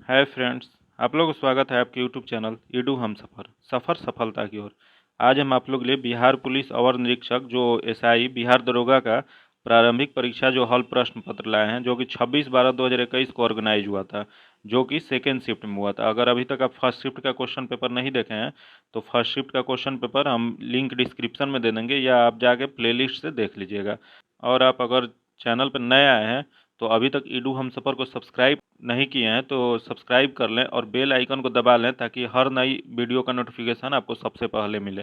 Hi friends, आप लोगों को स्वागत है आपके यूट्यूब चैनल ईडू हम सफ़र सफलता की ओर। आज हम आप लोग के लिए बिहार पुलिस अवर निरीक्षक जो एसआई बिहार दरोगा का प्रारंभिक परीक्षा जो हॉल प्रश्न पत्र लाए हैं, जो कि 26/12/2021 को ऑर्गेनाइज हुआ था, जो कि सेकेंड शिफ्ट में हुआ था। अगर अभी तक आप फर्स्ट शिफ्ट का क्वेश्चन पेपर नहीं देखे हैं तो फर्स्ट शिफ्ट का क्वेश्चन पेपर हम लिंक डिस्क्रिप्शन में दे देंगे, या आप जाके प्लेलिस्ट से देख लीजिएगा। और आप अगर चैनल पर नए आए हैं तो अभी तक ईडू हम सफ़र को सब्सक्राइब नहीं किए हैं तो सब्सक्राइब कर लें और बेल आइकन को दबा लें, ताकि हर नई वीडियो का नोटिफिकेशन आपको सबसे पहले मिले।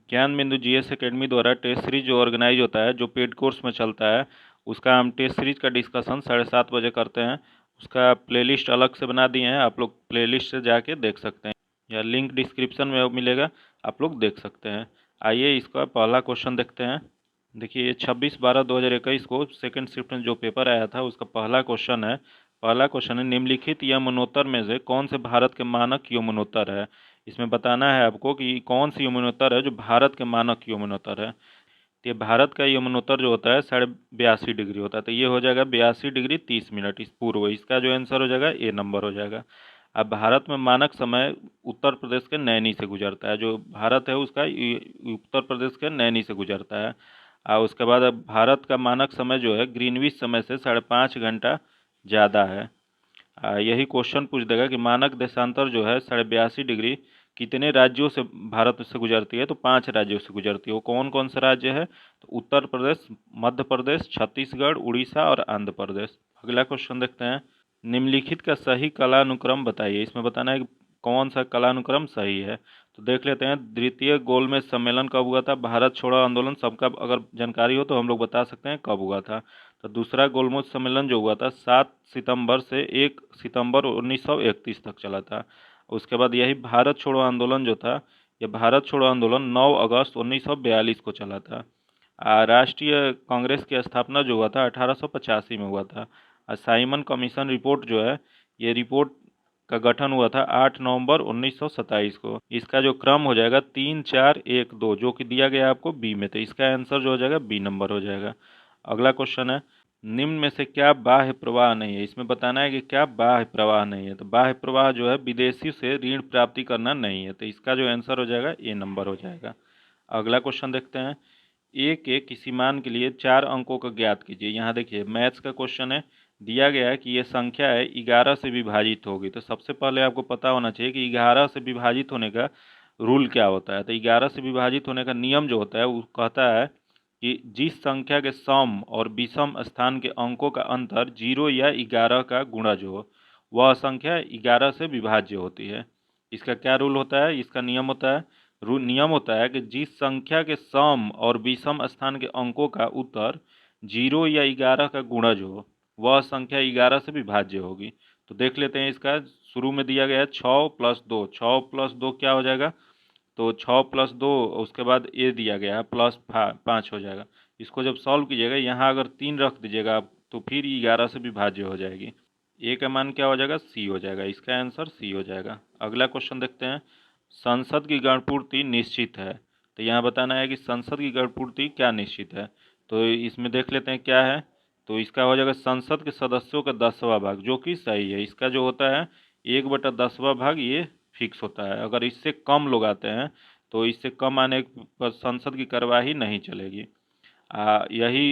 ज्ञान बिंदु जीएस एकेडमी द्वारा टेस्ट सीरीज जो ऑर्गेनाइज होता है, जो पेड कोर्स में चलता है, उसका हम टेस्ट सीरीज का डिस्कशन 7:30 बजे करते हैं। उसका प्लेलिस्ट अलग से बना दिए हैं, आप लोग प्लेलिस्ट से जाके देख सकते हैं, या लिंक डिस्क्रिप्शन में मिलेगा, आप लोग देख सकते हैं। आइए इसका पहला क्वेश्चन देखते हैं। देखिए, ये 26/12/2021 को सेकंड शिफ्ट में जो पेपर आया था उसका पहला क्वेश्चन है निम्नलिखित यमुनोत्तर में से कौन से भारत के मानक यमुनोत्तर है। इसमें बताना है आपको कि कौन सी यमुनोत्तर है जो भारत के मानक यमुनोत्तर है। तो ये भारत का यमुनोत्तर जो होता है 82.5 डिग्री होता है, तो ये हो जाएगा 82 डिग्री 30 मिनट इस पूर्व। इसका जो आंसर हो जाएगा ए नंबर हो जाएगा। अब भारत में मानक समय उत्तर प्रदेश के नैनी से गुजरता है, जो भारत है उसका उत्तर प्रदेश के नैनी से गुजरता है। और उसके बाद अब भारत का मानक समय जो है ग्रीनविच समय से 5.5 घंटा ज़्यादा है। यही क्वेश्चन पूछ देगा कि मानक देशांतर जो है 82.5 डिग्री कितने राज्यों से भारत से गुजरती है, तो 5 राज्यों से गुजरती है। वो कौन कौन से राज्य है, तो उत्तर प्रदेश, मध्य प्रदेश, छत्तीसगढ़, उड़ीसा और आंध्र प्रदेश। अगला क्वेश्चन देखते हैं। निम्नलिखित का सही कालानुक्रम बताइए। इसमें बताना है कि कौन सा कालानुक्रम सही है। तो देख लेते हैं, द्वितीय गोलमेज सम्मेलन कब हुआ था। भारत छोड़ो आंदोलन सबका अगर जानकारी हो तो हम लोग बता सकते हैं कब हुआ था। तो दूसरा गोलमेज सम्मेलन जो हुआ था 7 सितंबर से 1 सितंबर 1931 तक चला था। उसके बाद यही भारत छोड़ो आंदोलन जो था, यह भारत छोड़ो आंदोलन 9 अगस्त 1942 को चला था। राष्ट्रीय कांग्रेस की स्थापना जो हुआ था 1885 में हुआ था। साइमन कमीशन रिपोर्ट जो है, ये रिपोर्ट का गठन हुआ था 8 नवंबर 1927 को। इसका जो क्रम हो जाएगा 3 4 1 2, जो कि दिया गया आपको बी में, तो इसका आंसर जो हो जाएगा बी नंबर हो जाएगा। अगला क्वेश्चन है, निम्न में से क्या बाह्य प्रवाह नहीं है। इसमें बताना है कि क्या बाह्य प्रवाह नहीं है। तो बाह्य प्रवाह जो है विदेशी से ऋण प्राप्ति करना नहीं है, तो इसका जो आंसर हो जाएगा ए नंबर हो जाएगा। अगला क्वेश्चन देखते हैं। ए के किसी मान के लिए 4 अंकों का ज्ञात कीजिए। यहाँ देखिए मैथ्स का क्वेश्चन है, दिया गया है कि ये संख्या है 11 से विभाजित होगी। तो सबसे पहले आपको पता होना चाहिए कि 11 से विभाजित होने का रूल क्या होता है। तो 11 से विभाजित होने का नियम जो होता है वो कहता है कि जिस संख्या के सम और विषम स्थान के अंकों का अंतर 0 या 11 का गुणज हो, वह संख्या 11 से विभाज्य होती है। इसका क्या रूल होता है, इसका नियम होता है, नियम होता है कि जिस संख्या के सम और विषम स्थान के अंकों का उत्तर 0 या 11 का गुणज हो, वह संख्या 11 से विभाज्य होगी। तो देख लेते हैं, इसका शुरू में दिया गया है 6 + 2, 6 + 2 क्या हो जाएगा, तो 6 + 2, उसके बाद ए दिया गया है +5 हो जाएगा। इसको जब सॉल्व कीजिएगा, यहाँ अगर 3 रख दीजिएगा आप, तो फिर 11 से विभाज्य हो जाएगी। ए का मान क्या हो जाएगा, सी हो जाएगा। इसका आंसर सी हो जाएगा। अगला क्वेश्चन देखते हैं। संसद की गणपूर्ति निश्चित है। तो यहाँ बताना है कि संसद की गणपूर्ति क्या निश्चित है। तो इसमें देख लेते हैं क्या है। तो इसका हो जाएगा संसद के सदस्यों का 10वां भाग, जो कि सही है। इसका जो होता है 1/10वां भाग, ये फिक्स होता है। अगर इससे कम लोग आते हैं तो इससे कम आने पर संसद की कार्यवाही नहीं चलेगी। यही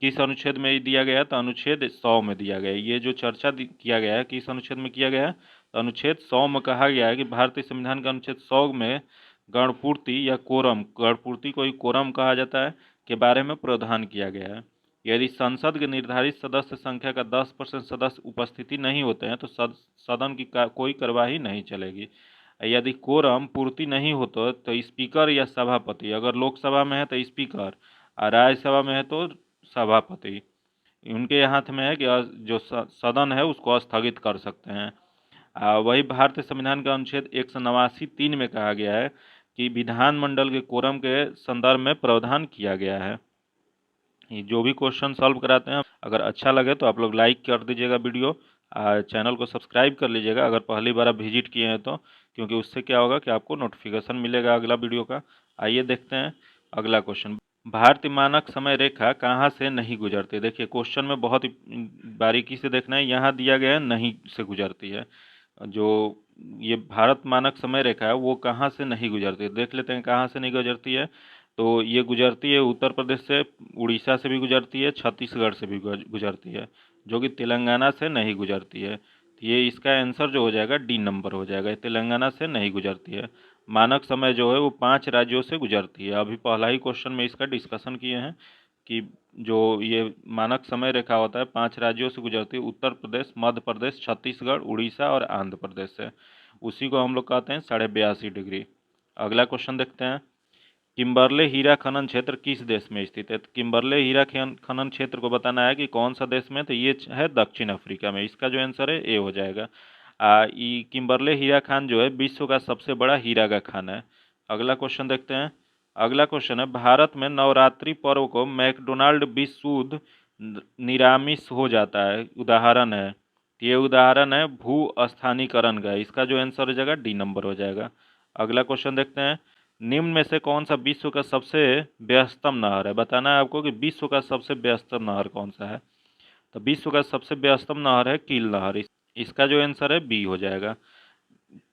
किस अनुच्छेद में दिया गया है, तो अनुच्छेद 100 में दिया गया है। ये जो चर्चा किया गया है किस अनुच्छेद में किया गया है, तो अनुच्छेद 100 में कहा गया है कि भारतीय संविधान के अनुच्छेद 100 में गणपूर्ति या कोरम, गणपूर्ति को ही कोरम कहा जाता है, के बारे में प्रावधान किया गया है। यदि संसद के निर्धारित सदस्य संख्या का 10% सदस्य उपस्थिति नहीं होते हैं तो सदन की कोई कार्यवाही नहीं चलेगी। यदि कोरम पूर्ति नहीं होता तो स्पीकर या सभापति, अगर लोकसभा में है तो स्पीकर और राज्यसभा में है तो सभापति, उनके हाथ में है कि जो सदन है उसको स्थगित कर सकते हैं। वही भारतीय संविधान का अनुच्छेद 189(3) में कहा गया है कि विधानमंडल के कोरम के संदर्भ में प्रावधान किया गया है। ये जो भी क्वेश्चन सॉल्व कराते हैं, अगर अच्छा लगे तो आप लोग लाइक कर दीजिएगा वीडियो, चैनल को सब्सक्राइब कर लीजिएगा अगर पहली बार आप विजिट किए हैं तो, क्योंकि उससे क्या होगा कि आपको नोटिफिकेशन मिलेगा अगला वीडियो का। आइए देखते हैं अगला क्वेश्चन। भारतीय मानक समय रेखा कहाँ से नहीं गुजरती। देखिए क्वेश्चन में बहुत ही बारीकी से देखना है, यहाँ दिया गया है नहीं से गुजरती है। जो ये भारत मानक समय रेखा है वो कहाँ से नहीं गुजरती है, देख लेते हैं कहाँ से नहीं गुजरती है। तो ये गुजरती है उत्तर प्रदेश से, उड़ीसा से भी गुजरती है, छत्तीसगढ़ से भी गुजरती है, जो कि तेलंगाना से नहीं गुजरती है। तो ये इसका आंसर जो हो जाएगा डी नंबर हो जाएगा, तेलंगाना से नहीं गुजरती है। मानक समय जो है वो 5 राज्यों से गुजरती है। अभी पहला ही क्वेश्चन में इसका डिस्कशन किए हैं कि जो ये मानक समय रेखा होता है 5 राज्यों से गुजरती है, उत्तर प्रदेश, मध्य प्रदेश, छत्तीसगढ़, उड़ीसा और आंध्र प्रदेश से। उसी को हम लोग कहते हैं 82.5 डिग्री। अगला क्वेश्चन देखते हैं, किम्बरले हीरा खनन क्षेत्र किस देश में स्थित है। तो किम्बरले हीरा खनन क्षेत्र को बताना है कि कौन सा देश में, तो ये है दक्षिण अफ्रीका में। इसका जो आंसर है ए हो जाएगा। ये किम्बरले हीरा खान जो है विश्व का सबसे बड़ा हीरा का खान है। अगला क्वेश्चन देखते हैं। अगला क्वेश्चन है, भारत में नवरात्रि पर्व को मैकडोनाल्ड विश्व निरामिष हो जाता है, उदाहरण है। तो ये उदाहरण है भू स्थानीकरण का। इसका जो आंसर हो जाएगा डी नंबर हो जाएगा। अगला क्वेश्चन देखते हैं, निम्न में से कौन सा विश्व का सबसे व्यस्तम नहर है। बताना है आपको कि विश्व का सबसे व्यस्तम नहर कौन सा है। तो विश्व का सबसे व्यस्तम नहर है कील नहर। इसका जो आंसर है बी हो जाएगा।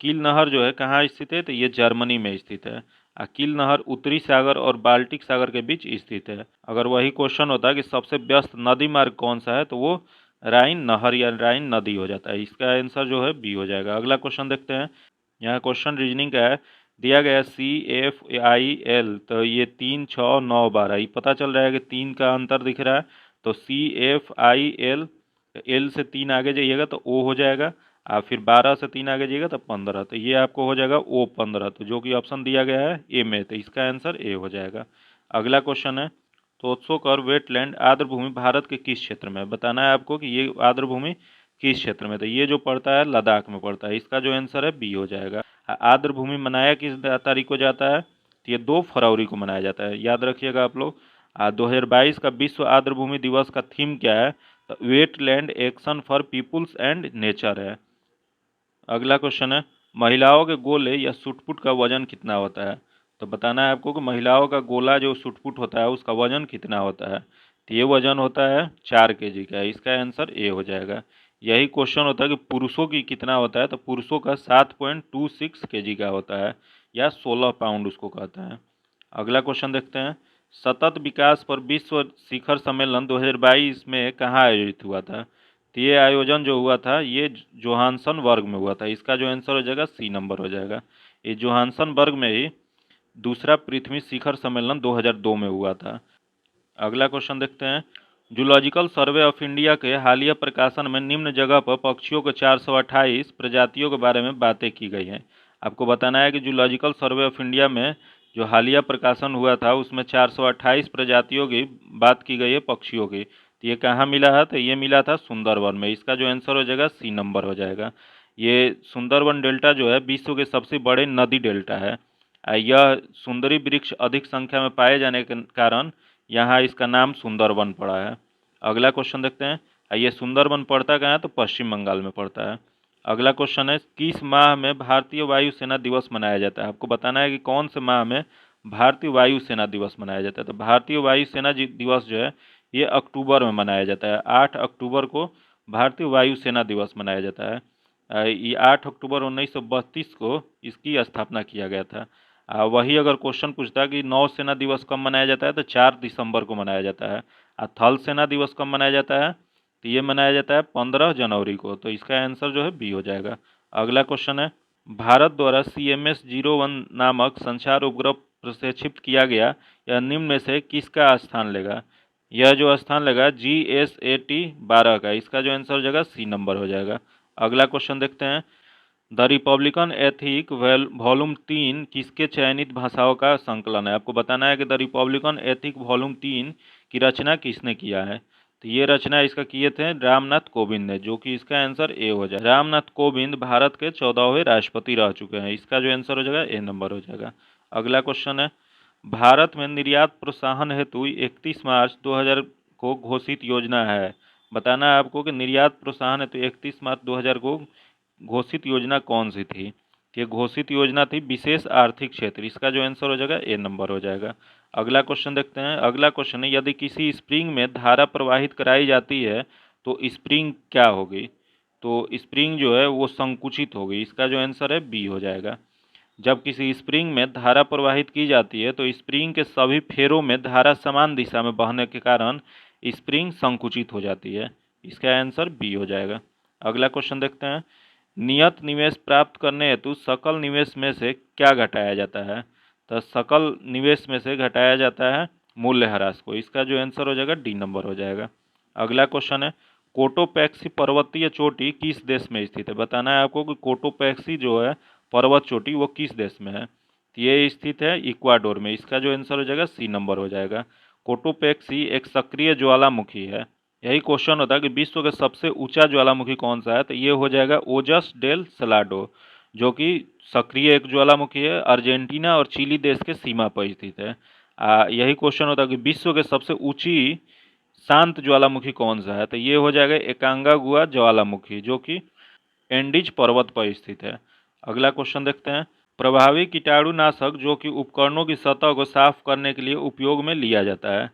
कील नहर जो है कहाँ स्थित है, तो ये जर्मनी में स्थित है। कील नहर उत्तरी सागर और बाल्टिक सागर के बीच स्थित है। अगर वही क्वेश्चन होता है कि सबसे व्यस्त नदी मार्ग कौन सा है, तो वो राइन नहर या राइन नदी हो जाता है। इसका आंसर जो है बी हो जाएगा। अगला क्वेश्चन देखते हैं। यहाँ क्वेश्चन रीजनिंग का है, दिया गया CFIL, तो ये 3, 6, 9, 12, ये पता चल रहा है कि 3 का अंतर दिख रहा है। तो CFIL, एल से 3 आगे जाइएगा तो ओ हो जाएगा, फिर 12 से 3 आगे जाइएगा तो 15, तो ये आपको हो जाएगा O15, तो जो कि ऑप्शन दिया गया है ए में, तो इसका आंसर ए हो जाएगा। अगला क्वेश्चन है, तोत्सोकर वेटलैंड आर्द्रभूमि भारत के किस क्षेत्र में है। बताना है आपको कि ये आर्द्रभूमि किस क्षेत्र में, तो ये जो पड़ता है लद्दाख में पड़ता है। इसका जो आंसर है बी हो जाएगा। आर्द्रभूमि मनाया किस तारीख को जाता है, तो ये 2 फरवरी को मनाया जाता है, याद रखिएगा आप लोग। 2022 का विश्व आर्द्रभूमि दिवस का थीम क्या है, तो wetland action for peoples and nature है। अगला क्वेश्चन है, महिलाओं के गोले या सुटपुट का वजन कितना होता है। तो बताना है आपको कि महिलाओं का गोला जो सुटपुट होता है उसका वजन कितना होता है। तो ये वजन होता है 4 kg का। इसका आंसर ए हो जाएगा। यही क्वेश्चन होता है कि पुरुषों की कितना होता है, तो पुरुषों का 7.26 kg का होता है, या 16 पाउंड उसको कहते हैं। अगला क्वेश्चन देखते हैं, सतत विकास पर विश्व शिखर सम्मेलन 2022 में कहाँ आयोजित हुआ था। तो ये आयोजन जो हुआ था ये जोहान्सनबर्ग में हुआ था। इसका जो आंसर हो जाएगा सी नंबर हो जाएगा। ये जोहान्सनबर्ग में ही दूसरा पृथ्वी शिखर सम्मेलन 2002 में हुआ था। अगला क्वेश्चन देखते हैं, जूलॉजिकल सर्वे ऑफ इंडिया के हालिया प्रकाशन में निम्न जगह पर पक्षियों के 428 प्रजातियों के बारे में बातें की गई हैं। आपको बताना है कि जूलॉजिकल सर्वे ऑफ इंडिया में जो हालिया प्रकाशन हुआ था उसमें 428 प्रजातियों की बात की गई है पक्षियों की। तो ये कहाँ मिला है, तो ये मिला था सुंदरवन में। इसका जो आंसर हो जाएगा सी नंबर हो जाएगा। ये सुंदरवन डेल्टा जो है विश्व के सबसे बड़े नदी डेल्टा है। यह सुंदरी वृक्ष अधिक संख्या में पाए जाने के कारण यहाँ इसका नाम सुंदरवन पड़ा है। अगला क्वेश्चन देखते हैं, ये सुंदरवन पड़ता कहाँ है, तो पश्चिम बंगाल में पड़ता है। अगला क्वेश्चन है, किस माह में भारतीय वायुसेना दिवस मनाया जाता है। आपको बताना है कि कौन से माह में भारतीय वायुसेना दिवस मनाया जाता है। तो भारतीय वायुसेना दिवस जो है ये अक्टूबर में मनाया जाता है। 8 अक्टूबर को भारतीय वायुसेना दिवस मनाया जाता है। ये 8 अक्टूबर 1932 को इसकी स्थापना किया गया था। वही अगर क्वेश्चन पूछता है कि नौसेना दिवस कब मनाया जाता है, तो 4 दिसंबर को मनाया जाता है। थल सेना दिवस कब मनाया जाता है, तो ये मनाया जाता है 15 जनवरी को। तो इसका आंसर जो है बी हो जाएगा। अगला क्वेश्चन है, भारत द्वारा CMS-01 नामक संचार उपग्रह प्रक्षेपित किया गया, यह निम्न में से किसका स्थान लेगा। यह जो स्थान लेगा GSAT-12 का। इसका जो आंसर हो जाएगा सी नंबर हो जाएगा। अगला क्वेश्चन देखते हैं, द रिपब्लिकन एथिक वॉल्यूम 3 किसके चयनित भाषाओं का संकलन है। आपको बताना है कि द रिपब्लिकन एथिक वॉल्यूम 3 की रचना किसने किया है। तो ये रचना इसका किए थे रामनाथ कोविंद ने, जो कि इसका आंसर ए हो जाए। रामनाथ कोविंद भारत के 14वें राष्ट्रपति रह चुके हैं। इसका जो आंसर हो जाएगा ए नंबर हो जाएगा। अगला क्वेश्चन है, भारत में निर्यात प्रोत्साहन हेतु 31 मार्च 2000 को घोषित योजना है। बताना है आपको कि निर्यात प्रोत्साहन हेतु 31 मार्च 2000 को घोषित योजना कौन सी थी। ये घोषित योजना थी विशेष आर्थिक क्षेत्र। इसका जो आंसर हो जाएगा ए नंबर हो जाएगा। अगला क्वेश्चन देखते हैं। अगला क्वेश्चन है, यदि किसी स्प्रिंग में धारा प्रवाहित कराई जाती है तो स्प्रिंग क्या होगी। तो स्प्रिंग जो है वो संकुचित हो गई। इसका जो आंसर है बी हो जाएगा। जब किसी स्प्रिंग में धारा प्रवाहित की जाती है तो स्प्रिंग के सभी फेरों में धारा समान दिशा में बहने के कारण स्प्रिंग संकुचित हो जाती है। इसका आंसर बी हो जाएगा। अगला क्वेश्चन देखते हैं। नियत निवेश प्राप्त करने हेतु सकल निवेश में से क्या घटाया जाता है? तो सकल निवेश में से घटाया जाता है मूल्यह्रास को। इसका जो आंसर हो जाएगा डी नंबर हो जाएगा। अगला क्वेश्चन है, कोटोपैक्सी पर्वतीय चोटी किस देश में स्थित है? बताना है आपको कि कोटोपैक्सी जो है पर्वत चोटी वो किस देश में है? तो ये स्थित है इक्वाडोर में। इसका जो आंसर हो जाएगा सी नंबर हो जाएगा। कोटोपैक्सी एक सक्रिय ज्वालामुखी है। यही क्वेश्चन होता है कि विश्व का सबसे ऊंचा ज्वालामुखी कौन सा है? तो ये हो जाएगा ओजस डेल सलाडो, जो कि सक्रिय एक ज्वालामुखी है, अर्जेंटीना और चिली देश के सीमा पर स्थित है। यही क्वेश्चन होता है कि विश्व के सबसे ऊंची शांत ज्वालामुखी कौन सा है? तो ये हो जाएगा एकांगागुआ ज्वालामुखी, जो कि एंडीज पर्वत पर स्थित है। अगला क्वेश्चन देखते हैं। प्रभावी कीटाणुनाशक जो कि उपकरणों की सतह को साफ करने के लिए उपयोग में लिया जाता है,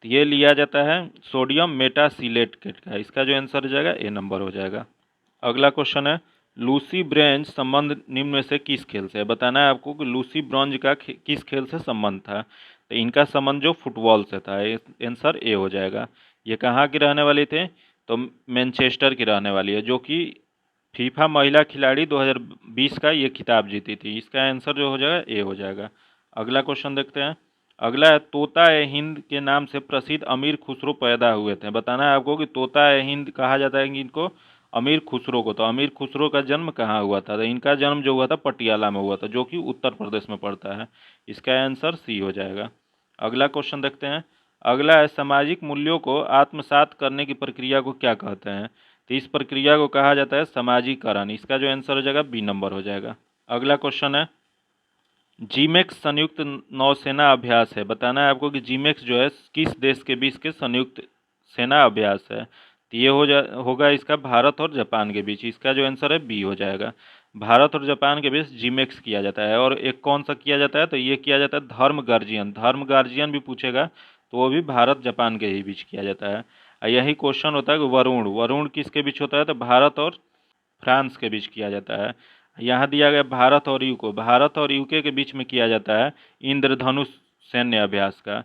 तो ये लिया जाता है सोडियम मेटासिलेट का। इसका जो आंसर हो जाएगा ए नंबर हो जाएगा। अगला क्वेश्चन है, लूसी ब्रॉन्ज संबंध निम्न में से किस खेल से है? बताना है आपको कि लूसी ब्रॉन्ज का किस खेल से संबंध था? तो इनका संबंध जो फुटबॉल से था। आंसर ए हो जाएगा। ये कहाँ की रहने वाली थे? तो मैनचेस्टर की रहने वाली है, जो कि फीफा महिला खिलाड़ी 2020 का ये खिताब जीती थी। इसका आंसर जो हो जाएगा ए हो जाएगा। अगला क्वेश्चन देखते हैं। अगला है, तोता ए हिंद के नाम से प्रसिद्ध अमीर खुसरो पैदा हुए थे। बताना है आपको कि तोता ए हिंद कहा जाता है कि इनको अमीर खुसरो को। तो अमीर खुसरो का जन्म कहाँ हुआ था? तो इनका जन्म जो हुआ था पटियाला में हुआ था, जो कि उत्तर प्रदेश में पड़ता है। इसका आंसर सी हो जाएगा। अगला क्वेश्चन देखते हैं। अगला है, सामाजिक मूल्यों को आत्मसात करने की प्रक्रिया को क्या कहते हैं? तो इस प्रक्रिया को कहा जाता है समाजीकरण। इसका जो आंसर हो जाएगा बी नंबर हो जाएगा। अगला क्वेश्चन है, जीमेक्स संयुक्त नौसेना अभ्यास है। बताना है आपको कि जीमेक्स जो है किस देश के बीच के संयुक्त सेना अभ्यास है? तो ये होगा इसका भारत और जापान के बीच। इसका जो आंसर है बी हो जाएगा। भारत और जापान के बीच जीमेक्स किया जाता है। और एक कौन सा किया जाता है? तो ये किया जाता है धर्म गार्जियन। धर्म गार्जियन भी पूछेगा तो वो भी भारत जापान के ही बीच किया जाता है। यही क्वेश्चन होता है कि वरुण वरुण किसके बीच होता है? तो भारत और फ्रांस के बीच किया जाता है। यहाँ दिया गया भारत और यूको, भारत और यूके के बीच में किया जाता है इंद्रधनुष सैन्य अभ्यास का।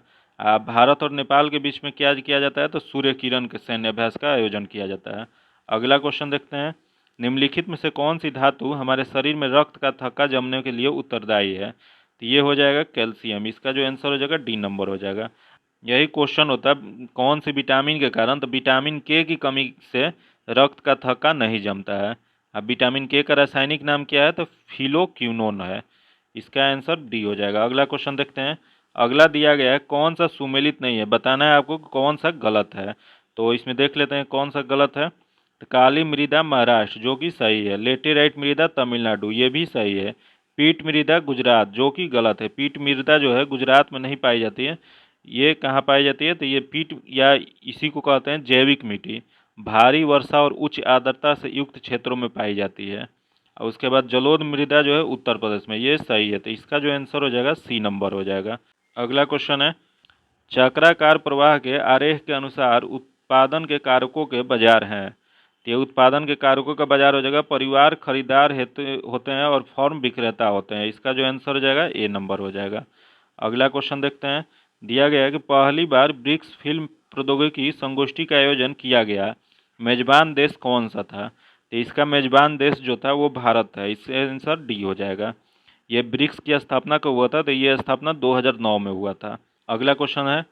भारत और नेपाल के बीच में क्या किया जाता है? तो सूर्य किरण के सैन्य अभ्यास का आयोजन किया जाता है। अगला क्वेश्चन देखते हैं। निम्नलिखित में से कौन सी धातु हमारे शरीर में रक्त का थक्का जमने के लिए उत्तरदायी है? तो ये हो जाएगा कैल्शियम। इसका जो आंसर हो जाएगा डी नंबर हो जाएगा। यही क्वेश्चन होता है कौन सी विटामिन के कारण? तो विटामिन के की कमी से रक्त का थक्का नहीं जमता है। अब विटामिन के का रासायनिक नाम क्या है? तो फिलोक्विनोन है। इसका आंसर डी हो जाएगा। अगला क्वेश्चन देखते हैं। अगला दिया गया है, कौन सा सुमेलित नहीं है? बताना है आपको कौन सा गलत है। तो इसमें देख लेते हैं कौन सा गलत है। तो काली मृदा महाराष्ट्र, जो कि सही है। लेटेराइट मृदा तमिलनाडु, ये भी सही है। पीट मृदा गुजरात, जो कि गलत है। पीट मृदा जो है गुजरात में नहीं पाई जाती है। ये कहाँ पाई जाती है? तो ये पीट या इसी को कहते हैं जैविक मिट्टी, भारी वर्षा और उच्च आर्द्रता से युक्त क्षेत्रों में पाई जाती है। और उसके बाद जलोढ़ मृदा जो है उत्तर प्रदेश में। ये सही है। तो इसका जो आंसर हो जाएगा सी नंबर हो जाएगा। अगला क्वेश्चन है, चक्राकार प्रवाह के आरेख के अनुसार उत्पादन के कारकों के बाजार हैं। तो ये उत्पादन के कारकों का बाजार हो जाएगा परिवार, खरीदार होते हैं और फॉर्म विक्रेता होते हैं। इसका जो आंसर हो जाएगा ए नंबर हो जाएगा। अगला क्वेश्चन देखते हैं। दिया गया है कि पहली बार ब्रिक्स फिल्म प्रौद्योगिकी संगोष्ठी का आयोजन किया गया, मेजबान देश कौन सा था? तो इसका मेजबान देश जो था वो भारत है। इसका आंसर डी हो जाएगा। ये ब्रिक्स की स्थापना कब हुआ था? तो ये स्थापना 2009 में हुआ था। अगला क्वेश्चन है,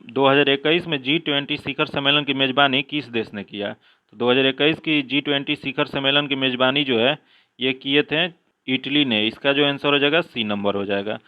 2021 में G20 शिखर सम्मेलन की मेजबानी किस देश ने किया? तो 2021 की G20 शिखर सम्मेलन की मेजबानी जो है ये किए थे इटली ने। इसका जो आंसर हो जाएगा सी नंबर हो जाएगा।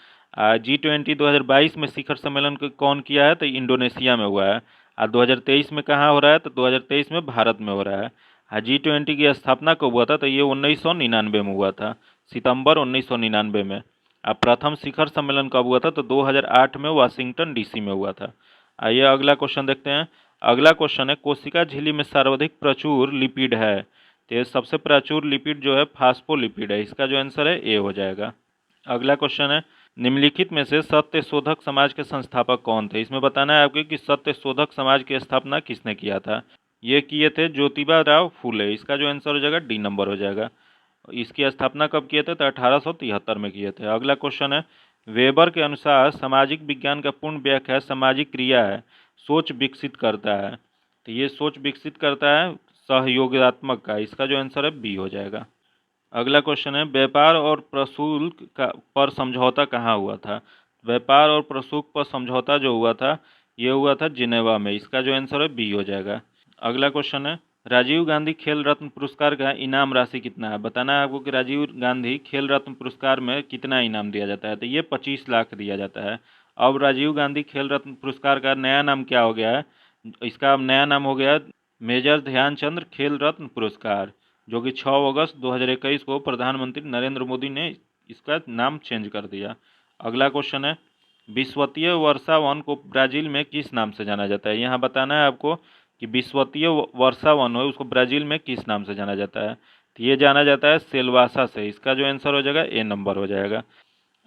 G20 2022 में शिखर सम्मेलन कौन किया है? तो इंडोनेशिया में हुआ है। 2023 में कहाँ हो रहा है? तो 2023 में भारत में हो रहा है। G20 की स्थापना कब हुआ था? तो ये 1999 में हुआ था, सितंबर 1999 में। अब प्रथम शिखर सम्मेलन कब हुआ था? तो 2008 में वाशिंगटन डीसी में हुआ था। आइए अगला क्वेश्चन देखते हैं। अगला क्वेश्चन है, कोशिका झिल्ली में सर्वाधिक प्रचुर लिपिड है। तो ये सबसे प्रचुर लिपिड जो है फास्फोलिपिड है। इसका जो आंसर है ए हो जाएगा। अगला क्वेश्चन है, निम्नलिखित में से सत्य शोधक समाज के संस्थापक कौन थे? इसमें बताना है आपको कि सत्य शोधक समाज की स्थापना किसने किया था। ये किए थे ज्योतिबा राव फूले। इसका जो आंसर हो जाएगा डी नंबर हो जाएगा। इसकी स्थापना कब किए थे? तो 1873 में किए थे। अगला क्वेश्चन है, वेबर के अनुसार सामाजिक विज्ञान का पूर्ण व्याख्या सामाजिक क्रिया है, सोच विकसित करता है। तो ये सोच विकसित करता है सहयोगात्मक का। इसका जो आंसर है बी हो जाएगा। अगला क्वेश्चन है, व्यापार और प्रशुल्क का पर समझौता कहाँ हुआ था? व्यापार और प्रशुल्क पर समझौता जो हुआ था, ये हुआ था जिनेवा में। इसका जो आंसर है बी हो जाएगा। अगला क्वेश्चन है, राजीव गांधी खेल रत्न पुरस्कार का इनाम राशि कितना है? बताना है आपको कि राजीव गांधी खेल रत्न पुरस्कार में कितना इनाम दिया जाता है। तो ये 25 लाख दिया जाता है। अब राजीव गांधी खेल रत्न पुरस्कार का नया नाम क्या हो गया है? इसका अब नया नाम हो गया मेजर ध्यानचंद खेल रत्न पुरस्कार, जो कि 6 अगस्त 2021 को प्रधानमंत्री नरेंद्र मोदी ने इसका नाम चेंज कर दिया। अगला क्वेश्चन है, विश्वतीय वर्षा वन को ब्राज़ील में किस नाम से जाना जाता है? यहाँ बताना है आपको कि विश्वतीय वर्षा वन हो उसको ब्राज़ील में किस नाम से जाना जाता है। तो ये जाना जाता है सेल्वासा से। इसका जो आंसर हो जाएगा ए नंबर हो जाएगा।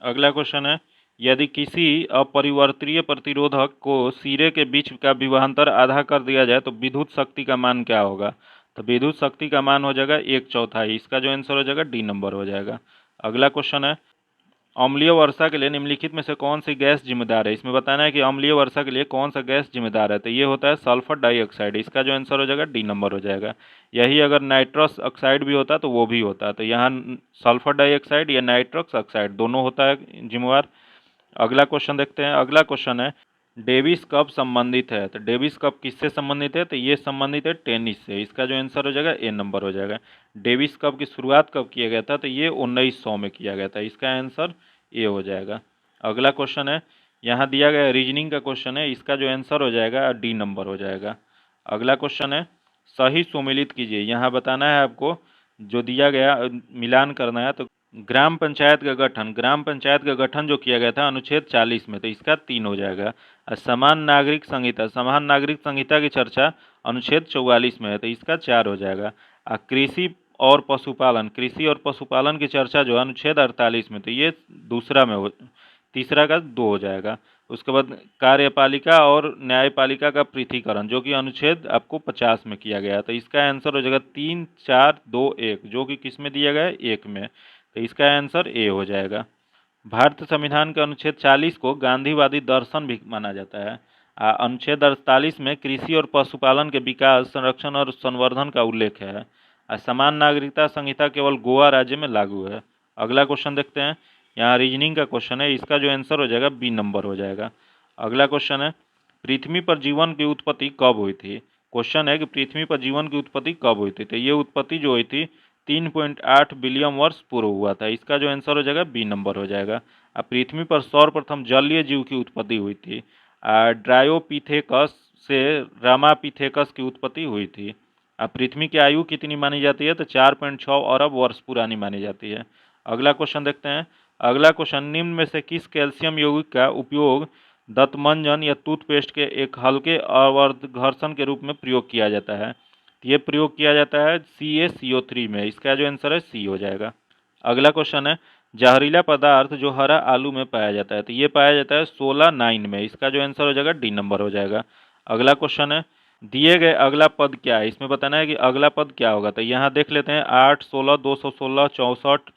अगला क्वेश्चन है, यदि किसी अपरिवर्तनीय प्रतिरोधक को सिरे के बीच का विभवांतर आधा कर दिया जाए तो विद्युत शक्ति का मान क्या होगा? तो विद्युत शक्ति का मान हो जाएगा 1/4। इसका जो आंसर हो जाएगा डी नंबर हो जाएगा। अगला क्वेश्चन है, अम्लीय वर्षा के लिए निम्नलिखित में से कौन सी गैस जिम्मेदार है? इसमें बताना है कि अम्लीय वर्षा के लिए कौन सा गैस जिम्मेदार है। तो ये होता है सल्फर डाइऑक्साइड। इसका जो आंसर हो जाएगा डी नंबर हो जाएगा। यही अगर नाइट्रस ऑक्साइड भी होता तो वो भी होता। तो यहाँ सल्फर डाइऑक्साइड या नाइट्रस ऑक्साइड दोनों होता है जिम्मेवार। अगला क्वेश्चन देखते हैं। अगला क्वेश्चन है, डेविस कप संबंधित है। तो डेविस कप किससे संबंधित है? तो ये संबंधित है टेनिस से। इसका जो आंसर हो जाएगा ए नंबर हो जाएगा। डेविस कप की शुरुआत कब किया गया था? तो ये 1900 में किया गया था। इसका आंसर ए हो जाएगा। अगला क्वेश्चन है, यहाँ दिया गया रीजनिंग का क्वेश्चन है। इसका जो आंसर हो जाएगा डी नंबर हो जाएगा। अगला क्वेश्चन है, सही सुमेलित कीजिए। यहाँ बताना है आपको जो दिया गया मिलान करना है। तो ग्राम पंचायत का गठन जो किया गया था अनुच्छेद 40 में, तो इसका 3 हो जाएगा। और समान नागरिक संहिता की चर्चा अनुच्छेद 44 में है, तो इसका 4 हो जाएगा। और कृषि और पशुपालन की चर्चा जो है अनुच्छेद 48 में, तो ये दूसरा में हो, तीसरा का 2 हो जाएगा। उसके बाद कार्यपालिका और न्यायपालिका का पृथकीकरण जो कि अनुच्छेद आपको 50 में किया गया, तो इसका आंसर हो जाएगा 3, 4, 2, 1, जो कि किस में दिया गया है? 1 में। तो इसका आंसर ए हो जाएगा। भारतीय संविधान के अनुच्छेद 40 को गांधीवादी दर्शन भी माना जाता है। अनुच्छेद 48 में कृषि और पशुपालन के विकास, संरक्षण और संवर्धन का उल्लेख है। समान नागरिकता संहिता केवल गोवा राज्य में लागू है। अगला क्वेश्चन देखते हैं। यहाँ रीजनिंग का क्वेश्चन है। इसका जो आंसर हो जाएगा बी नंबर हो जाएगा। अगला क्वेश्चन है, पृथ्वी पर जीवन की उत्पत्ति कब हुई थी? क्वेश्चन है कि पृथ्वी पर जीवन की उत्पत्ति कब हुई थी? तो ये उत्पत्ति जो हुई थी 3.8 बिलियन वर्ष पूर्व हुआ था। इसका जो आंसर हो जाएगा बी नंबर हो जाएगा। अब पृथ्वी पर सर्वप्रथम जलीय जीव की उत्पत्ति हुई थी। ड्रायोपिथेकस से रामापिथेकस की उत्पत्ति हुई थी। अब पृथ्वी की आयु कितनी मानी जाती है? तो 4.6 अरब वर्ष पुरानी मानी जाती है। अगला क्वेश्चन देखते हैं। अगला क्वेश्चन, निम्न में से किस कैल्शियम यौगिक का उपयोग दंतमंजन या टूथपेस्ट के एक हल्के अवर्धघर्षण के रूप में प्रयोग किया जाता है? ये प्रयोग किया जाता है CaCO3 में। इसका जो आंसर है सी हो जाएगा। अगला क्वेश्चन है, जहरीला पदार्थ जो हरा आलू में पाया जाता है, तो ये पाया जाता है 16(9) में। इसका जो आंसर हो जाएगा डी नंबर हो जाएगा। अगला क्वेश्चन है, दिए गए अगला पद क्या है? इसमें बताना है कि अगला पद क्या होगा। तो यहाँ देख लेते हैं, 8, 16, 216, 64,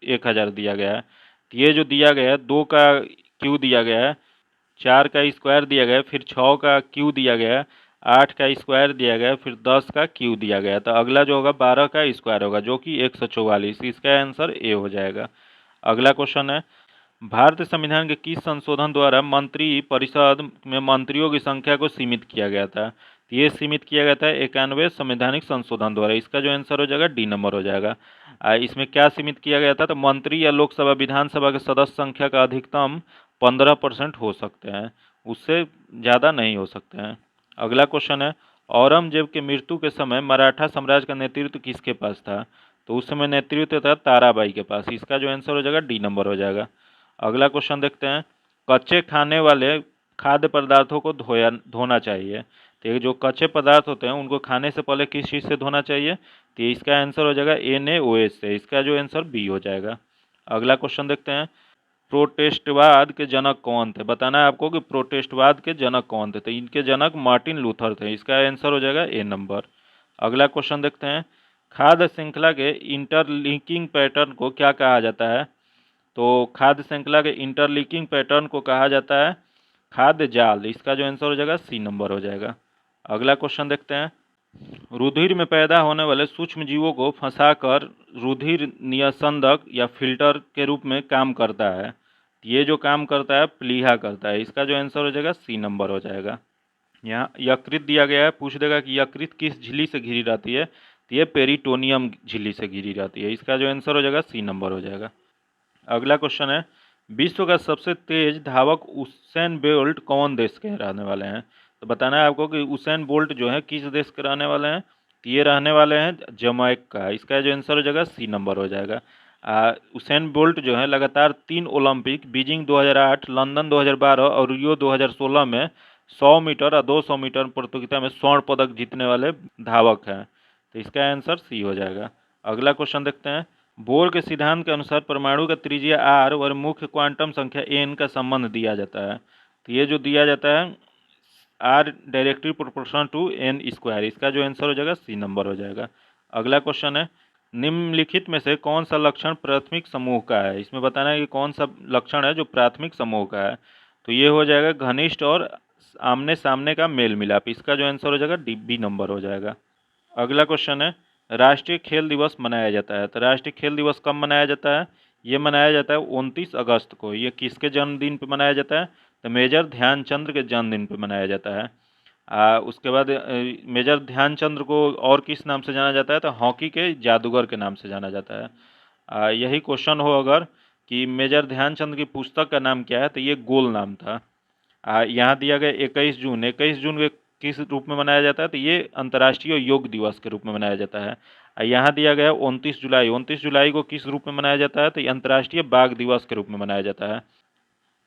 1000 दिया गया है। तो ये जो दिया गया है 2 का क्यू दिया गया है, 4 का स्क्वायर दिया गया है, फिर 6 का क्यू दिया गया है, 8 का स्क्वायर दिया गया है, फिर 10 का क्यू दिया गया है। तो अगला जो होगा 12 का स्क्वायर होगा जो कि 144। इसका आंसर ए हो जाएगा। अगला क्वेश्चन है, भारतीय संविधान के किस संशोधन द्वारा मंत्री परिषद में मंत्रियों की संख्या को सीमित किया गया था? तो ये सीमित किया गया था 91वें संवैधानिक संशोधन द्वारा। इसका जो आंसर हो जाएगा डी नंबर हो जाएगा। इसमें क्या सीमित किया गया था? तो मंत्री या लोकसभा विधानसभा के सदस्य संख्या का अधिकतम 15% हो सकते हैं, उससे ज़्यादा नहीं हो सकते हैं। अगला क्वेश्चन है, औरंगजेब के मृत्यु के समय मराठा साम्राज्य का नेतृत्व किसके पास था? तो उस समय नेतृत्व था ताराबाई के पास। इसका जो आंसर हो जाएगा डी नंबर हो जाएगा। अगला क्वेश्चन देखते हैं, कच्चे खाने वाले खाद्य पदार्थों को धोना चाहिए। तो ये जो कच्चे पदार्थ होते हैं उनको खाने से पहले किस चीज़ से धोना चाहिए? तो इसका आंसर हो जाएगा NaOH से। इसका जो आंसर बी हो जाएगा। अगला क्वेश्चन देखते हैं, प्रोटेस्टवाद के जनक कौन थे? बताना है आपको कि प्रोटेस्टवाद के जनक कौन थे। तो इनके जनक मार्टिन लूथर थे। इसका आंसर हो जाएगा ए नंबर। अगला क्वेश्चन देखते हैं, खाद्य श्रृंखला के इंटरलिंकिंग पैटर्न को क्या कहा जाता है? तो खाद्य श्रृंखला के इंटरलिंकिंग पैटर्न को कहा जाता है खाद्य जाल। इसका जो आंसर हो जाएगा सी नंबर हो जाएगा। अगला क्वेश्चन देखते हैं, रुधिर में पैदा होने वाले सूक्ष्म जीवों को फंसाकर रुधिर निस्यंदक या फिल्टर के रूप में काम करता है। ये जो काम करता है प्लीहा करता है। इसका जो आंसर हो जाएगा सी नंबर हो जाएगा। यहाँ यकृत दिया गया है, पूछ देगा कि यकृत किस झिल्ली से घिरी रहती है? तो ये पेरिटोनियम झिल्ली से घिरी रहती है। इसका जो आंसर हो जाएगा सी नंबर हो जाएगा। अगला क्वेश्चन है, विश्व का सबसे तेज धावक उसेन बोल्ट कौन देश के रहने वाले हैं? तो बताना है आपको कि उसेन बोल्ट जो है किस देश के रहने वाले हैं? तो ये रहने वाले हैं जमैका। इसका जो आंसर हो जाएगा सी नंबर हो जाएगा। उसेन बोल्ट जो है लगातार 3 ओलंपिक बीजिंग 2008, लंदन 2012 और रियो 2016 में 100 मीटर और 200 मीटर प्रतियोगिता में स्वर्ण पदक जीतने वाले धावक हैं। तो इसका आंसर सी हो जाएगा। अगला क्वेश्चन देखते हैं, बोर के सिद्धांत के अनुसार परमाणु का त्रिज्या r और मुख्य क्वांटम संख्या n का संबंध दिया जाता है। तो ये जो दिया जाता है r directly proportional to n square. इसका जो आंसर हो जाएगा सी नंबर हो जाएगा। अगला क्वेश्चन है, निम्नलिखित में से कौन सा लक्षण प्राथमिक समूह का है? इसमें बताना है कि कौन सा लक्षण है जो प्राथमिक समूह का है। तो ये हो जाएगा घनिष्ठ और आमने सामने का मेल मिलाप। इसका जो आंसर हो जाएगा बी नंबर हो जाएगा। अगला क्वेश्चन है, राष्ट्रीय खेल दिवस मनाया जाता है। तो राष्ट्रीय खेल दिवस कब मनाया जाता है? ये मनाया जाता है 29 अगस्त को। ये किसके जन्मदिन पे मनाया जाता है? तो मेजर ध्यानचंद्र के जन्मदिन पे मनाया जाता है। उसके बाद मेजर ध्यानचंद्र को और किस नाम से जाना जाता है? तो हॉकी के जादूगर के नाम से जाना जाता है। यही क्वेश्चन हो अगर कि मेजर ध्यानचंद्र की पुस्तक का नाम क्या है? तो ये गोल नाम था। यहाँ दिया गया 21 जून। 21 जून के किस रूप में मनाया जाता है? तो ये अंतर्राष्ट्रीय योग दिवस के रूप में मनाया जाता है। यहाँ दिया गया 29 जुलाई। 29 जुलाई को किस रूप में मनाया जाता है? तो ये अंतर्राष्ट्रीय बाघ दिवस के रूप में मनाया जाता है।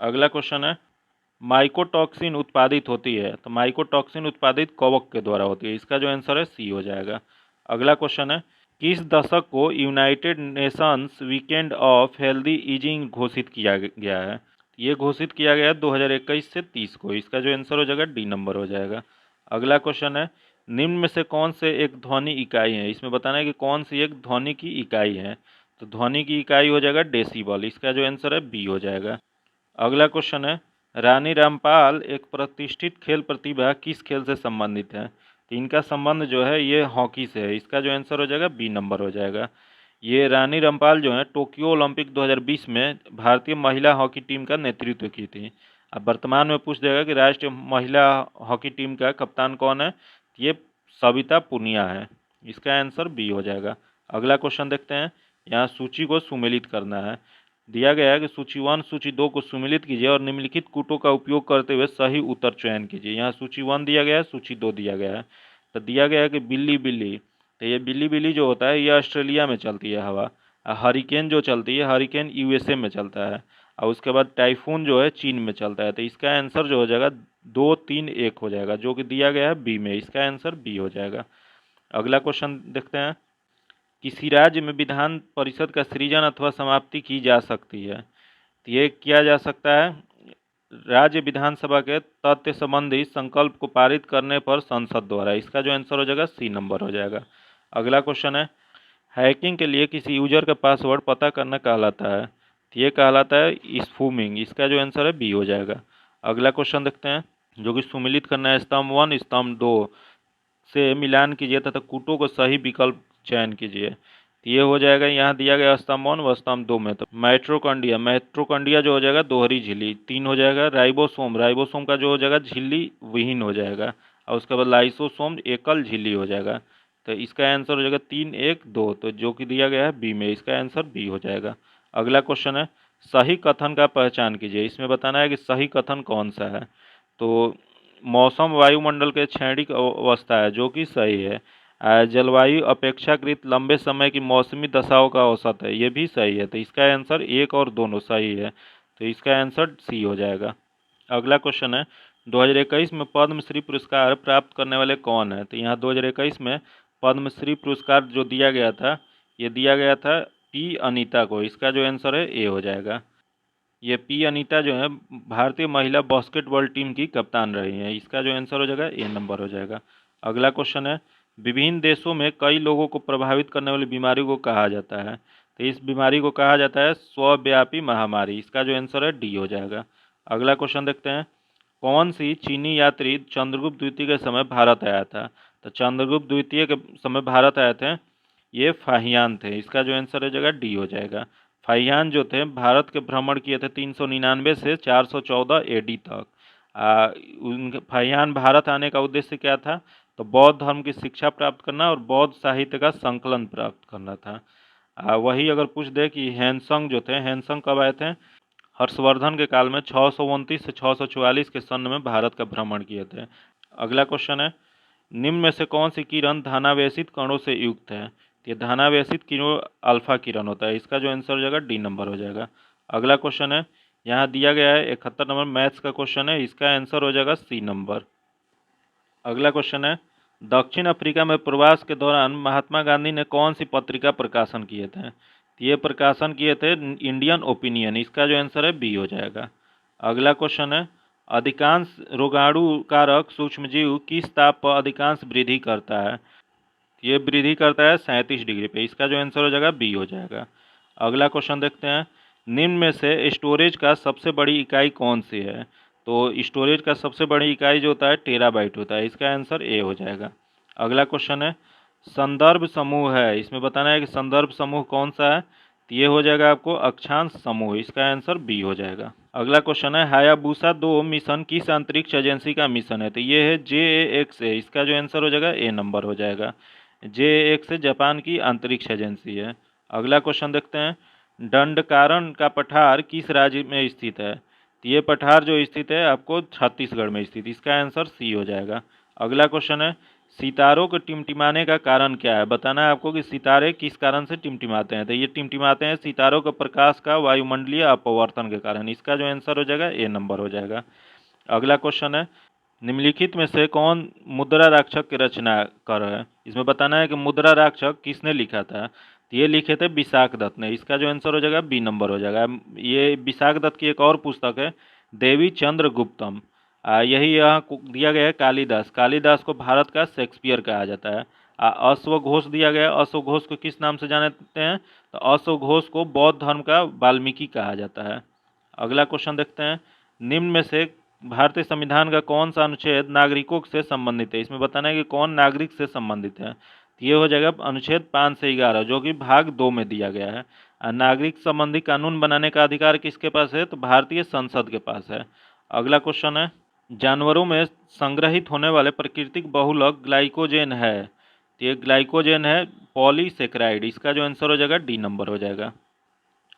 अगला क्वेश्चन है, माइकोटॉक्सिन उत्पादित होती है। तो माइकोटॉक्सिन उत्पादित कवक के द्वारा होती है। इसका जो आंसर है सी हो जाएगा। अगला क्वेश्चन है, किस दशक को United Nations weekend of healthy easing घोषित किया गया है? ये घोषित किया गया 2021 से 30 को। इसका जो आंसर हो जाएगा डी नंबर हो जाएगा। अगला क्वेश्चन है, निम्न में से कौन से एक ध्वनि इकाई है? इसमें बताना है कि कौन सी एक ध्वनि की इकाई है। तो ध्वनि की इकाई हो जाएगा डेसिबल। इसका जो आंसर है बी हो जाएगा। अगला क्वेश्चन है, रानी रामपाल एक प्रतिष्ठित खेल प्रतिभा किस खेल से संबंधित है? तो इनका संबंध जो है ये हॉकी से है। इसका जो आंसर हो जाएगा बी नंबर हो जाएगा। ये रानी रामपाल जो है टोक्यो ओलंपिक 2020 में भारतीय महिला हॉकी टीम का नेतृत्व की थी। अब वर्तमान में पूछ देगा कि राष्ट्रीय महिला हॉकी टीम का कप्तान कौन है? ये सविता पुनिया है। इसका आंसर बी हो जाएगा। अगला क्वेश्चन देखते हैं, यहाँ सूची को सुमेलित करना है। दिया गया है कि सूची 1 सूची 2 को सुमेलित कीजिए और निम्नलिखित कूटों का उपयोग करते हुए सही उत्तर चयन कीजिए। यहाँ सूची 1 दिया गया है, सूची 2 दिया गया है। तो दिया गया है कि बिल्ली बिल्ली, तो ये बिल्ली बिल्ली जो होता है ये ऑस्ट्रेलिया में चलती है हवा। हरिकेन जो चलती है हरिकेन यूएसए में चलता है। और उसके बाद टाइफून जो है चीन में चलता है। तो इसका आंसर जो हो जाएगा 2, 3, 1 हो जाएगा, जो कि दिया गया है बी में। इसका आंसर बी हो जाएगा। अगला क्वेश्चन देखते हैं, किसी राज्य में विधान परिषद का सृजन अथवा समाप्ति की जा सकती है? तो ये किया जा सकता है राज्य विधानसभा के तथ्य संबंधी संकल्प को पारित करने पर संसद द्वारा। इसका जो आंसर हो जाएगा सी नंबर हो जाएगा। अगला क्वेश्चन है, हैकिंग के लिए किसी यूजर का पासवर्ड पता करना कहलाता है। तो ये कहलाता है स्पूमिंग। इसका जो आंसर है बी हो जाएगा। अगला क्वेश्चन देखते हैं, जो कि सुमिलित करना है, स्तंभ 1 स्तंभ 2 से मिलान कीजिए तथा कूटों को सही विकल्प चयन कीजिए। तो ये हो जाएगा, यहाँ दिया गया स्तंभ 1 व स्तंभ 2 में। तो माइट्रोकॉन्ड्रिया, माइट्रोकॉन्ड्रिया जो हो जाएगा दोहरी झिल्ली। 3 हो जाएगा राइबोसोम, राइबोसोम का जो हो जाएगा झिल्ली विहीन हो जाएगा। और उसके बाद लाइसोसोम एकल झिल्ली हो जाएगा। तो इसका आंसर हो जाएगा 3, 1, 2। तो जो कि दिया गया है बी में। इसका आंसर बी हो जाएगा। अगला क्वेश्चन है, सही कथन का पहचान कीजिए। इसमें बताना है कि सही कथन कौन सा है। तो मौसम वायुमंडल के क्षणिक अवस्था है, जो कि सही है। जलवायु अपेक्षाकृत लंबे समय की मौसमी दशाओं का औसत है, ये भी सही है। तो इसका आंसर 1 और दोनों सही है। तो इसका आंसर सी हो जाएगा। अगला क्वेश्चन है, 2021 में पद्मश्री पुरस्कार प्राप्त करने वाले कौन है? तो यहाँ 2021 में पद्मश्री पुरस्कार जो दिया गया था, ये दिया गया था पी अनीता को। इसका जो आंसर है ए हो जाएगा। ये पी अनीता जो है भारतीय महिला बास्केटबॉल टीम की कप्तान रही हैं। इसका जो आंसर हो जाएगा ए नंबर हो जाएगा। अगला क्वेश्चन है, विभिन्न देशों में कई लोगों को प्रभावित करने वाली बीमारी को कहा जाता है। तो इस बीमारी को कहा जाता है स्वव्यापी महामारी। इसका जो आंसर है डी हो जाएगा। अगला क्वेश्चन देखते हैं, कौन सी चीनी यात्री चंद्रगुप्त द्वितीय के समय भारत आया था। तो चंद्रगुप्त द्वितीय के समय भारत आए थे ये फाहियान थे। इसका जो आंसर हो जाएगा डी हो जाएगा। फाहियान जो थे भारत के भ्रमण किए थे 399 से 414 एडी तक। उनके फाहियान भारत आने का उद्देश्य क्या था, तो बौद्ध धर्म की शिक्षा प्राप्त करना और बौद्ध साहित्य का संकलन प्राप्त करना था। वही अगर पूछ दे कि हैंसंग जो थे, हैंसंग कब आए थे, हर्षवर्धन के काल में 629 से 644 के सन में भारत का भ्रमण किए थे। अगला क्वेश्चन है, निम्न में से कौन सी किरण धनावेशित कणों से युक्त है। ये धनावेशित किरण अल्फा किरण होता है। इसका जो आंसर हो जाएगा डी नंबर हो जाएगा। अगला क्वेश्चन है, यहाँ दिया गया है 71 नंबर मैथ्स का क्वेश्चन है। इसका आंसर हो जाएगा सी नंबर। अगला क्वेश्चन है, दक्षिण अफ्रीका में प्रवास के दौरान महात्मा गांधी ने कौन सी पत्रिका प्रकाशन किए थे। ये प्रकाशन किए थे इंडियन ओपिनियन। इसका जो आंसर है बी हो जाएगा। अगला क्वेश्चन है, अधिकांश रोगाणु कारक सूक्ष्मजीव किस ताप पर अधिकांश वृद्धि करता है। ये वृद्धि करता है 37 डिग्री पे। इसका जो आंसर हो जाएगा बी हो जाएगा। अगला क्वेश्चन देखते हैं, निम्न में से स्टोरेज का सबसे बड़ी इकाई कौन सी है। तो स्टोरेज का सबसे बड़ी इकाई जो होता है टेराबाइट होता है। इसका आंसर ए हो जाएगा। अगला क्वेश्चन है, संदर्भ समूह है, इसमें बताना है कि संदर्भ समूह कौन सा है। तो ये हो जाएगा आपको अक्षांश समूह। इसका आंसर बी हो जाएगा। अगला क्वेश्चन है, हायाबुसा 2 मिशन किस अंतरिक्ष एजेंसी का मिशन है। तो ये है JAXA। इसका जो आंसर हो जाएगा ए नंबर हो जाएगा। JAXA जापान की अंतरिक्ष एजेंसी है। अगला क्वेश्चन देखते हैं, दंडकारण्य का पठार किस राज्य में स्थित है। तो ये पठार जो स्थित है आपको छत्तीसगढ़ में स्थित। इसका आंसर सी हो जाएगा। अगला क्वेश्चन है, सितारों के टिमटिमाने का कारण क्या है। बताना है आपको कि सितारे किस कारण से टिमटिमाते हैं। तो ये टिमटिमाते हैं सितारों के प्रकाश का वायुमंडलीय अपवर्तन के कारण। इसका जो आंसर हो जाएगा ए नंबर हो जाएगा। अगला क्वेश्चन है, निम्नलिखित में से कौन मुद्रा राक्षक की रचनाकार है। इसमें बताना है कि मुद्रा राक्षक किसने लिखा था। तो ये लिखे थे विशाख दत्त ने। इसका जो आंसर हो जाएगा बी नंबर हो जाएगा। ये विशाख दत्त की एक और पुस्तक है देवी चंद्र गुप्तम। यही यहाँ दिया गया है कालिदास। कालिदास को भारत का शेक्सपियर कहा जाता है। अश्वघोष दिया गया है। अश्वघोष को किस नाम से जानते हैं, तो अश्वघोष को बौद्ध धर्म का वाल्मीकि कहा जाता है। अगला क्वेश्चन देखते हैं, निम्न में से भारतीय संविधान का कौन सा अनुच्छेद नागरिकों से संबंधित है। इसमें बताना है कि कौन नागरिक से संबंधित है। तो ये हो जाएगा अनुच्छेद 5 से 11 जो कि भाग 2 में दिया गया है। नागरिक संबंधी कानून बनाने का अधिकार किसके पास है, तो भारतीय संसद के पास है। अगला क्वेश्चन है, जानवरों में संग्रहित होने वाले प्राकृतिक बहुलक ग्लाइकोजेन है। तो ये ग्लाइकोजेन है पॉलीसेकेराइड। इसका जो आंसर हो जाएगा डी नंबर हो जाएगा।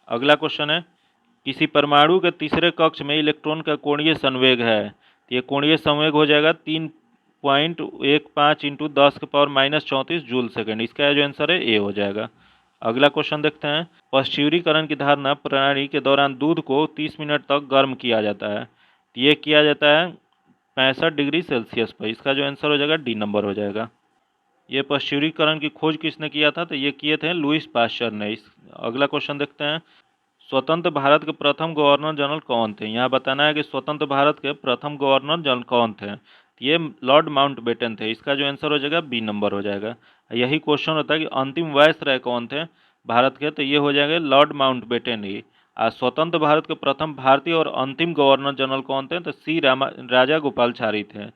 अगला क्वेश्चन है, किसी परमाणु के तीसरे कक्ष में इलेक्ट्रॉन का कोणीय संवेग है। तो ये कोणीय संवेग हो जाएगा 3.15 इंटू 10⁻⁻34 जूल सेकेंड। इसका जो आंसर है ए हो जाएगा। अगला क्वेश्चन देखते हैं, पश्चुरीकरण की धारणा प्रणाली के दौरान दूध को 30 मिनट तक गर्म किया जाता है। तो ये किया जाता है 65 डिग्री सेल्सियस पर। इसका जो आंसर हो जाएगा डी नंबर हो जाएगा। ये पश्चुरीकरण की खोज किसने किया था, तो ये किए थे लुईस पास्चर ने। अगला क्वेश्चन देखते हैं, स्वतंत्र भारत के प्रथम गवर्नर जनरल कौन थे। यहाँ बताना है कि स्वतंत्र भारत के प्रथम गवर्नर जनरल कौन थे। ये लॉर्ड माउंटबेटन थे। इसका जो आंसर हो जाएगा बी नंबर हो जाएगा। यही क्वेश्चन होता है कि अंतिम वायसराय कौन थे भारत के, तो ये हो जाएंगे लॉर्ड माउंटबेटन ही। स्वतंत्र भारत के प्रथम भारतीय और अंतिम गवर्नर जनरल कौन थे, तो राजा गोपालचारी थे।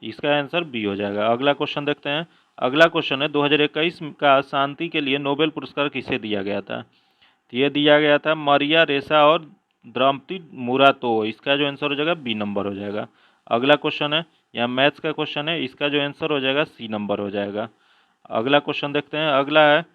इसका आंसर बी हो जाएगा। अगला क्वेश्चन देखते हैं। अगला क्वेश्चन है, 2021 का शांति के लिए नोबेल पुरस्कार किसे दिया गया था। तो ये दिया गया था मरिया रेसा और द्रौपदी मुरातो। इसका जो आंसर हो जाएगा बी नंबर हो जाएगा। अगला क्वेश्चन है, यहाँ मैथ्स का क्वेश्चन है। इसका जो आंसर हो जाएगा सी नंबर हो जाएगा। अगला क्वेश्चन देखते हैं। अगला है,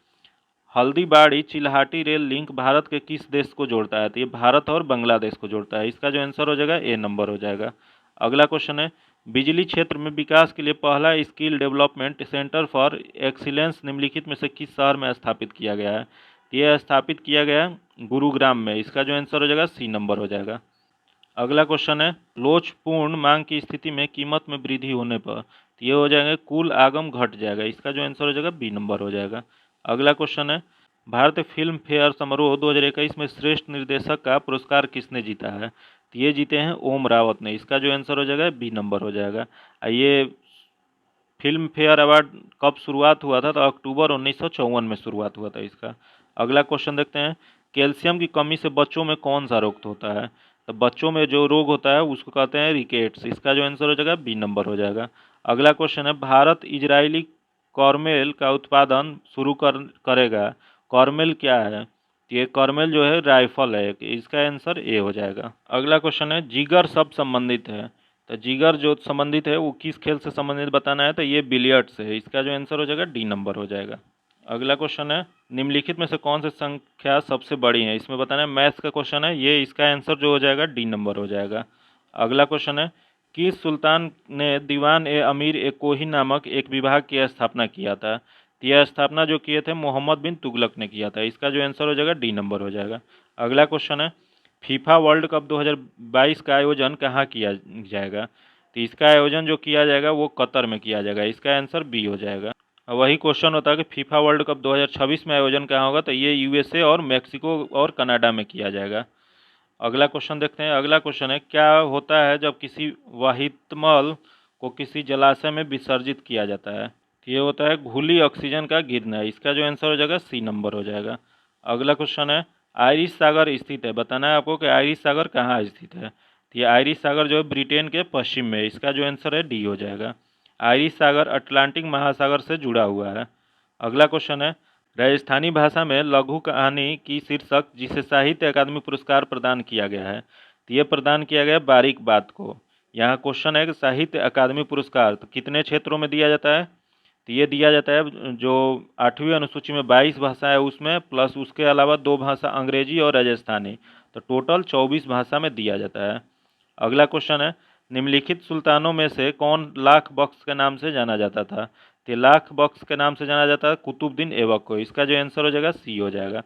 हल्दीबाड़ी चिल्हाटी रेल लिंक भारत के किस देश को जोड़ता है। तो ये भारत और बांग्लादेश को जोड़ता है। इसका जो आंसर हो जाएगा ए नंबर हो जाएगा। अगला क्वेश्चन है, बिजली क्षेत्र में विकास के लिए पहला skill development centre for excellence निम्नलिखित में से किस शहर में स्थापित किया गया है। ये स्थापित किया गया गुरुग्राम में। इसका जो आंसर हो जाएगा सी नंबर हो जाएगा। अगला क्वेश्चन है, लोचपूर्ण मांग की स्थिति में कीमत में वृद्धि होने पर तो ये हो जाएगा कुल आगम घट जाएगा। इसका जो आंसर हो जाएगा बी नंबर हो जाएगा। अगला क्वेश्चन है, भारतीय फिल्म फेयर समारोह 2021 में श्रेष्ठ निर्देशक का पुरस्कार किसने जीता है? तो ये जीते हैं ओम रावत ने। इसका जो आंसर हो जाएगा बी नंबर हो जाएगा। ये फिल्म फेयर अवार्ड कब शुरुआत हुआ था? तो अक्टूबर 1954 में शुरुआत हुआ था इसका। अगला क्वेश्चन देखते हैं, कैल्शियम की कमी से बच्चों में कौन सा रोग होता है? तो बच्चों में जो रोग होता है उसको कहते हैं रिकेट्स। इसका जो आंसर हो जाएगा बी नंबर हो जाएगा। अगला क्वेश्चन है, भारत इजरायली कॉर्मेल का उत्पादन शुरू करेगा। कॉर्मेल क्या है? तो ये कॉर्मेल जो है राइफल है। इसका आंसर ए हो जाएगा। अगला क्वेश्चन है, जिगर शब्द संबंधित है। तो जिगर जो संबंधित है वो किस खेल से संबंधित बताना है? तो ये बिलियर्ड से है। इसका जो आंसर हो जाएगा डी नंबर हो जाएगा। अगला क्वेश्चन है, निम्नलिखित में से कौन सी संख्या सबसे बड़ी है? इसमें बताना है, मैथ्स का क्वेश्चन है ये। इसका आंसर जो हो जाएगा डी नंबर हो जाएगा। अगला क्वेश्चन है, किस सुल्तान ने दीवान ए अमीर ए कोही नामक एक विभाग की स्थापना किया था? तो यह स्थापना जो किए थे मोहम्मद बिन तुगलक ने किया था। इसका जो आंसर हो जाएगा डी नंबर हो जाएगा। अगला क्वेश्चन है, फीफा वर्ल्ड कप 2022 का आयोजन कहाँ किया जाएगा? तो इसका आयोजन जो किया जाएगा वो कतर में किया जाएगा। इसका आंसर बी हो जाएगा। वही क्वेश्चन होता है कि फीफा वर्ल्ड कप 2026 में आयोजन कहाँ होगा? तो ये यूएसए और मेक्सिको और कनाडा में किया जाएगा। अगला क्वेश्चन देखते हैं। अगला क्वेश्चन है, क्या होता है जब किसी वाहितमल को किसी जलाशय में विसर्जित किया जाता है? तो ये होता है घुली ऑक्सीजन का गिरना। इसका जो आंसर हो जाएगा सी नंबर हो जाएगा। अगला क्वेश्चन है, आयरिश सागर स्थित है। बताना है आपको कि आयरिश सागर कहाँ स्थित है। तो ये आयरिश सागर जो है ब्रिटेन के पश्चिम में। इसका जो आंसर है डी हो जाएगा। आयरिश सागर अटलांटिक महासागर से जुड़ा हुआ है। अगला क्वेश्चन है, राजस्थानी भाषा में लघु कहानी की शीर्षक जिसे साहित्य अकादमी पुरस्कार प्रदान किया गया है। तो ये प्रदान किया गया बारीक बात को। यहाँ क्वेश्चन है कि साहित्य अकादमी पुरस्कार तो कितने क्षेत्रों में दिया जाता है? तो ये दिया जाता है जो 8वीं अनुसूची में 22 भाषा है उसमें, प्लस उसके अलावा 2 भाषा अंग्रेजी और राजस्थानी, तो टोटल 24 भाषा में दिया जाता है। अगला क्वेश्चन है, निम्नलिखित सुल्तानों में से कौन लाख बख्श के नाम से जाना जाता था? तो लाख बख्श के नाम से जाना जाता है कुतुबुद्दीन ऐबक को। इसका जो आंसर हो जाएगा सी हो जाएगा।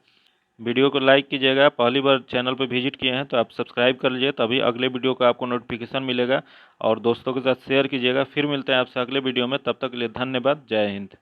वीडियो को लाइक कीजिएगा। पहली बार चैनल पर विजिट किए हैं तो आप सब्सक्राइब कर लीजिए, तभी अगले वीडियो का आपको नोटिफिकेशन मिलेगा। और दोस्तों के साथ शेयर कीजिएगा। फिर मिलते हैं आपसे अगले वीडियो में, तब तक के लिए धन्यवाद। जय हिंद।